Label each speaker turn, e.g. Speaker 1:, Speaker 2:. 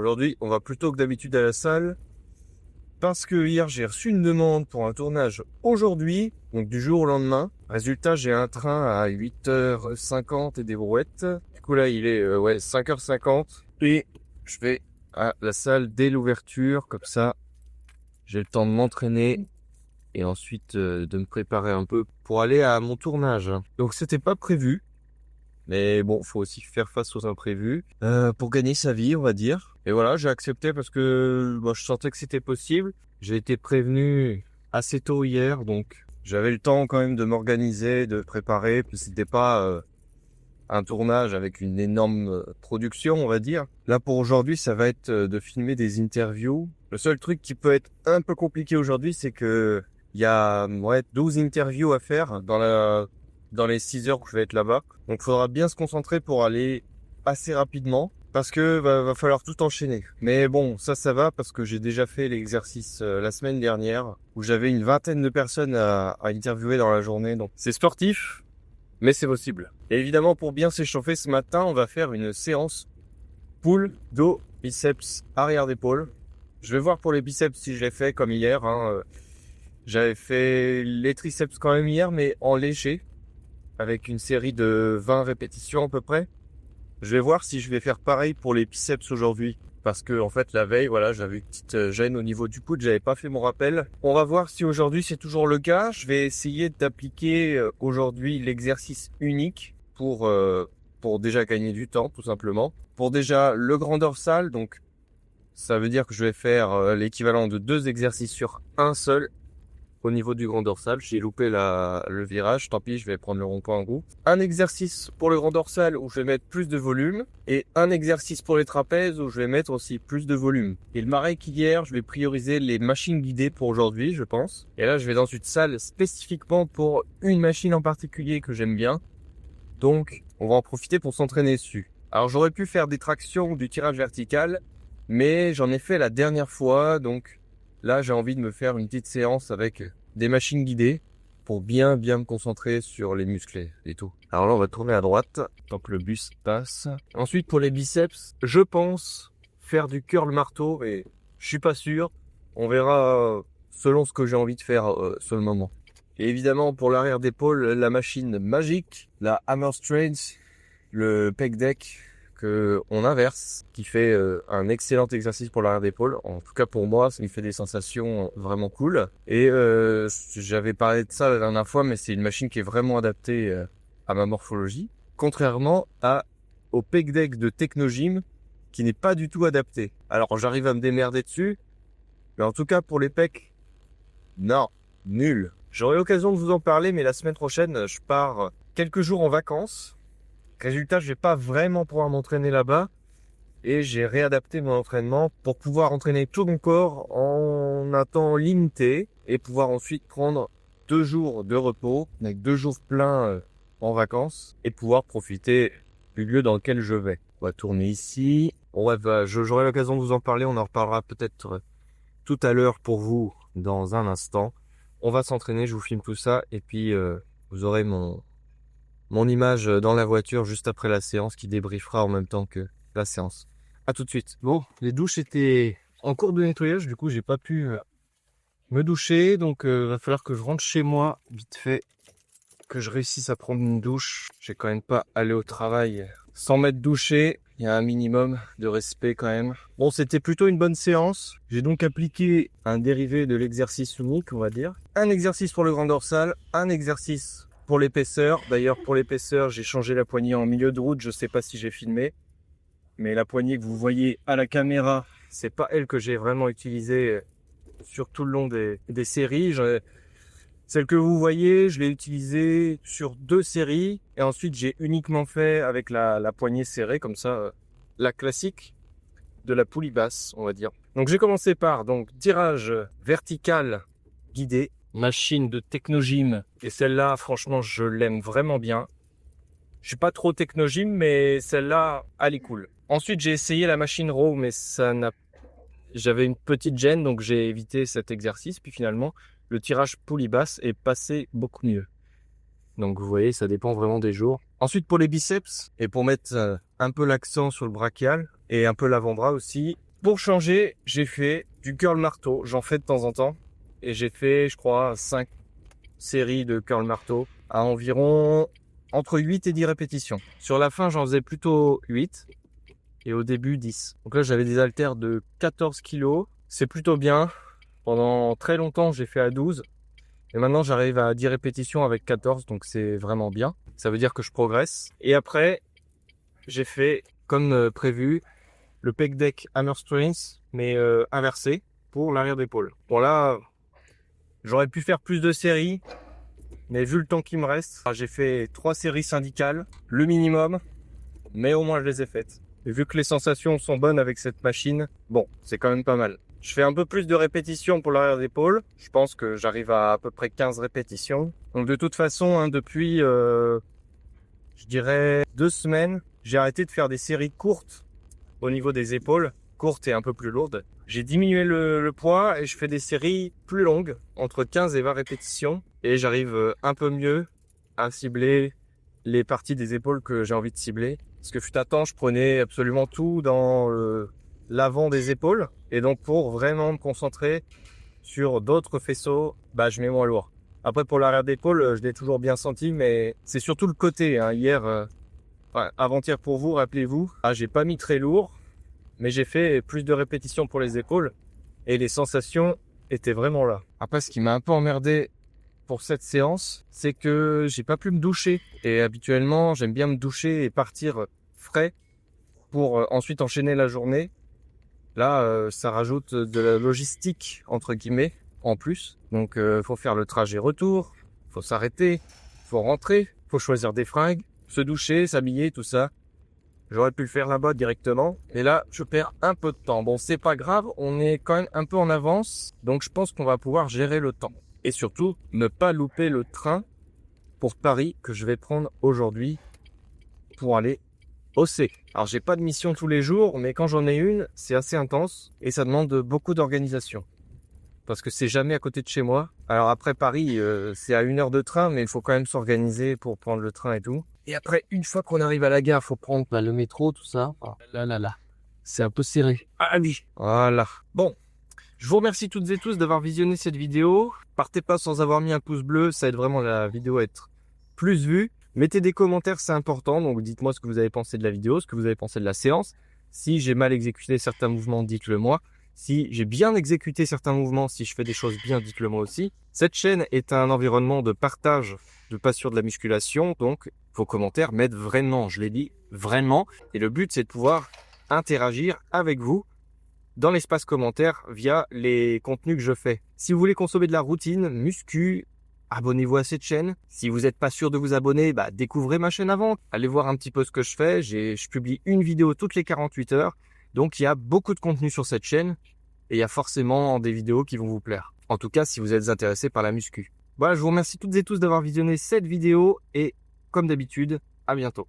Speaker 1: Aujourd'hui, on va plutôt que d'habitude à la salle parce que hier, j'ai reçu une demande pour un tournage aujourd'hui, donc du jour au lendemain. Résultat, j'ai un train à 8h50 et des brouettes. Du coup, là, il est 5h50 et je vais à la salle dès l'ouverture. Comme ça, j'ai le temps de m'entraîner et ensuite de me préparer un peu pour aller à mon tournage. Donc, c'était pas prévu. Mais bon, faut aussi faire face aux imprévus pour gagner sa vie, on va dire. Et voilà, j'ai accepté parce que je sentais que c'était possible. J'ai été prévenu assez tôt hier, donc j'avais le temps quand même de m'organiser, de préparer. Puis c'était pas un tournage avec une énorme production, on va dire. Là, pour aujourd'hui, ça va être de filmer des interviews. Le seul truc qui peut être un peu compliqué aujourd'hui, c'est que il y a 12 interviews à faire dans les 6 heures que je vais être là-bas. Donc, il faudra bien se concentrer pour aller assez rapidement parce que va falloir tout enchaîner. Mais bon, ça va parce que j'ai déjà fait l'exercice la semaine dernière où j'avais une vingtaine de personnes à interviewer dans la journée. Donc, c'est sportif, mais c'est possible. Et évidemment, pour bien s'échauffer ce matin, on va faire une séance pull, dos, biceps, arrière d'épaule. Je vais voir pour les biceps si je l'ai fait comme hier. J'avais fait les triceps quand même hier, mais en léger, avec une série de 20 répétitions à peu près. Je vais voir si je vais faire pareil pour les biceps aujourd'hui. Parce que en fait la veille, voilà, j'avais une petite gêne au niveau du coude, j'avais pas fait mon rappel. On va voir si aujourd'hui c'est toujours le cas. Je vais essayer d'appliquer aujourd'hui l'exercice unique pour déjà gagner du temps, tout simplement. Pour déjà le grand dorsal, donc ça veut dire que je vais faire l'équivalent de 2 exercices sur un seul. Au niveau du grand dorsal, j'ai loupé le virage, tant pis, je vais prendre le rond-point en roue. Un exercice pour le grand dorsal où je vais mettre plus de volume et un exercice pour les trapèzes où je vais mettre aussi plus de volume. Il m'arrête qu'hier, je vais prioriser les machines guidées pour aujourd'hui, je pense. Et là, je vais dans une salle spécifiquement pour une machine en particulier que j'aime bien. Donc, on va en profiter pour s'entraîner dessus. Alors, j'aurais pu faire des tractions, du tirage vertical, mais j'en ai fait la dernière fois, donc là, j'ai envie de me faire une petite séance avec des machines guidées pour bien me concentrer sur les muscles et tout. Alors là, on va tourner à droite tant que le bus passe. Ensuite, pour les biceps, je pense faire du curl marteau, mais je suis pas sûr. On verra selon ce que j'ai envie de faire sur le moment. Et évidemment, pour l'arrière d'épaule, la machine magique, la Hammer Strength, le pec deck, on inverse, qui fait un excellent exercice pour l'arrière d'épaule. En tout cas pour moi, ça me fait des sensations vraiment cool. Et j'avais parlé de ça la dernière fois, mais c'est une machine qui est vraiment adaptée à ma morphologie. Contrairement au pec deck de Technogym, qui n'est pas du tout adapté. Alors j'arrive à me démerder dessus, mais en tout cas pour les pecs, non, nul. J'aurai l'occasion de vous en parler, mais la semaine prochaine, je pars quelques jours en vacances. Résultat, je vais pas vraiment pouvoir m'entraîner là-bas et j'ai réadapté mon entraînement pour pouvoir entraîner tout mon corps en un temps limité et pouvoir ensuite prendre 2 jours de repos avec 2 jours pleins en vacances et pouvoir profiter du lieu dans lequel je vais. On va tourner ici. J'aurai l'occasion de vous en parler. On en reparlera peut-être tout à l'heure pour vous dans un instant. On va s'entraîner, je vous filme tout ça et puis vous aurez mon image dans la voiture juste après la séance qui débriefera en même temps que la séance. À tout de suite. Bon, les douches étaient en cours de nettoyage, du coup j'ai pas pu me doucher, donc va falloir que je rentre chez moi vite fait, que je réussisse à prendre une douche. J'ai quand même pas aller au travail sans m'être douché. Il y a un minimum de respect quand même. Bon, c'était plutôt une bonne séance. J'ai donc appliqué un dérivé de l'exercice unique, on va dire. Un exercice pour le grand dorsal, un exercice pour l'épaisseur. D'ailleurs, pour l'épaisseur, j'ai changé la poignée en milieu de route. Je sais pas si j'ai filmé, mais la poignée que vous voyez à la caméra, c'est pas elle que j'ai vraiment utilisée sur tout le long des séries. Celle que vous voyez, je l'ai utilisée sur 2 séries et ensuite j'ai uniquement fait avec la poignée serrée comme ça, la classique de la poulie basse, on va dire. Donc j'ai commencé par tirage vertical guidé, machine de Technogym et celle-là franchement je l'aime vraiment bien. Je suis pas trop Technogym mais celle-là elle est cool. Ensuite j'ai essayé la machine row mais j'avais une petite gêne donc j'ai évité cet exercice puis finalement le tirage poulie basse est passé beaucoup mieux. Donc vous voyez, ça dépend vraiment des jours. Ensuite pour les biceps, et pour mettre un peu l'accent sur le brachial et un peu l'avant-bras aussi, Pour changer, j'ai fait du curl marteau. J'en fais de temps en temps. Et j'ai fait, je crois, 5 séries de curl marteau à environ entre 8 et 10 répétitions. Sur la fin, j'en faisais plutôt 8 et au début 10. Donc là, j'avais des haltères de 14 kg. C'est plutôt bien. Pendant très longtemps, j'ai fait à 12. Et maintenant, j'arrive à 10 répétitions avec 14. Donc c'est vraiment bien. Ça veut dire que je progresse. Et après, j'ai fait, comme prévu, le pec deck hammer strings, mais inversé pour l'arrière d'épaule. Bon là, j'aurais pu faire plus de séries, mais vu le temps qui me reste, j'ai fait 3 séries syndicales, le minimum, mais au moins je les ai faites. Et vu que les sensations sont bonnes avec cette machine, bon, c'est quand même pas mal. Je fais un peu plus de répétitions pour l'arrière d'épaule. Je pense que j'arrive à peu près 15 répétitions. Donc de toute façon, hein, depuis, je dirais 2 semaines, j'ai arrêté de faire des séries courtes au niveau des épaules, courtes et un peu plus lourdes. J'ai diminué le poids et je fais des séries plus longues, entre 15 et 20 répétitions. Et j'arrive un peu mieux à cibler les parties des épaules que j'ai envie de cibler. Parce que fut un temps, je prenais absolument tout dans l'avant des épaules. Et donc pour vraiment me concentrer sur d'autres faisceaux, je mets moins lourd. Après pour l'arrière d'épaule, je l'ai toujours bien senti, mais c'est surtout le côté. Hein. Hier, avant-hier pour vous, rappelez-vous, j'ai pas mis très lourd, mais j'ai fait plus de répétitions pour les épaules et les sensations étaient vraiment là. Après, ce qui m'a un peu emmerdé pour cette séance, c'est que j'ai pas pu me doucher. Et habituellement, j'aime bien me doucher et partir frais pour ensuite enchaîner la journée. Là, ça rajoute de la logistique, entre guillemets, en plus. Donc, faut faire le trajet retour, faut s'arrêter, faut rentrer, faut choisir des fringues, se doucher, s'habiller, tout ça. J'aurais pu le faire là-bas directement. Et là, je perds un peu de temps. Bon, c'est pas grave, on est quand même un peu en avance. Donc, je pense qu'on va pouvoir gérer le temps. Et surtout, ne pas louper le train pour Paris que je vais prendre aujourd'hui pour aller au C. Alors, j'ai pas de mission tous les jours, mais quand j'en ai une, c'est assez intense et ça demande beaucoup d'organisation. Parce que c'est jamais à côté de chez moi. Alors après Paris, c'est à 1 heure de train, mais il faut quand même s'organiser pour prendre le train et tout. Et après, une fois qu'on arrive à la gare, faut prendre le métro, tout ça. Oh, là. C'est un peu serré. Ah oui. Voilà. Bon. Je vous remercie toutes et tous d'avoir visionné cette vidéo. Partez pas sans avoir mis un pouce bleu, ça aide vraiment la vidéo à être plus vue. Mettez des commentaires, c'est important. Donc dites-moi ce que vous avez pensé de la vidéo, ce que vous avez pensé de la séance. Si j'ai mal exécuté certains mouvements, dites-le moi. Si j'ai bien exécuté certains mouvements, si je fais des choses bien, dites-le moi aussi. Cette chaîne est un environnement de partage de passion de la musculation. Donc vos commentaires m'aident vraiment, je l'ai dit, vraiment. Et le but, c'est de pouvoir interagir avec vous dans l'espace commentaire via les contenus que je fais. Si vous voulez consommer de la routine, muscu, abonnez-vous à cette chaîne. Si vous n'êtes pas sûr de vous abonner, découvrez ma chaîne avant. Allez voir un petit peu ce que je fais. Je publie une vidéo toutes les 48 heures. Donc il y a beaucoup de contenu sur cette chaîne et il y a forcément des vidéos qui vont vous plaire. En tout cas, si vous êtes intéressé par la muscu. Voilà, je vous remercie toutes et tous d'avoir visionné cette vidéo et comme d'habitude, à bientôt.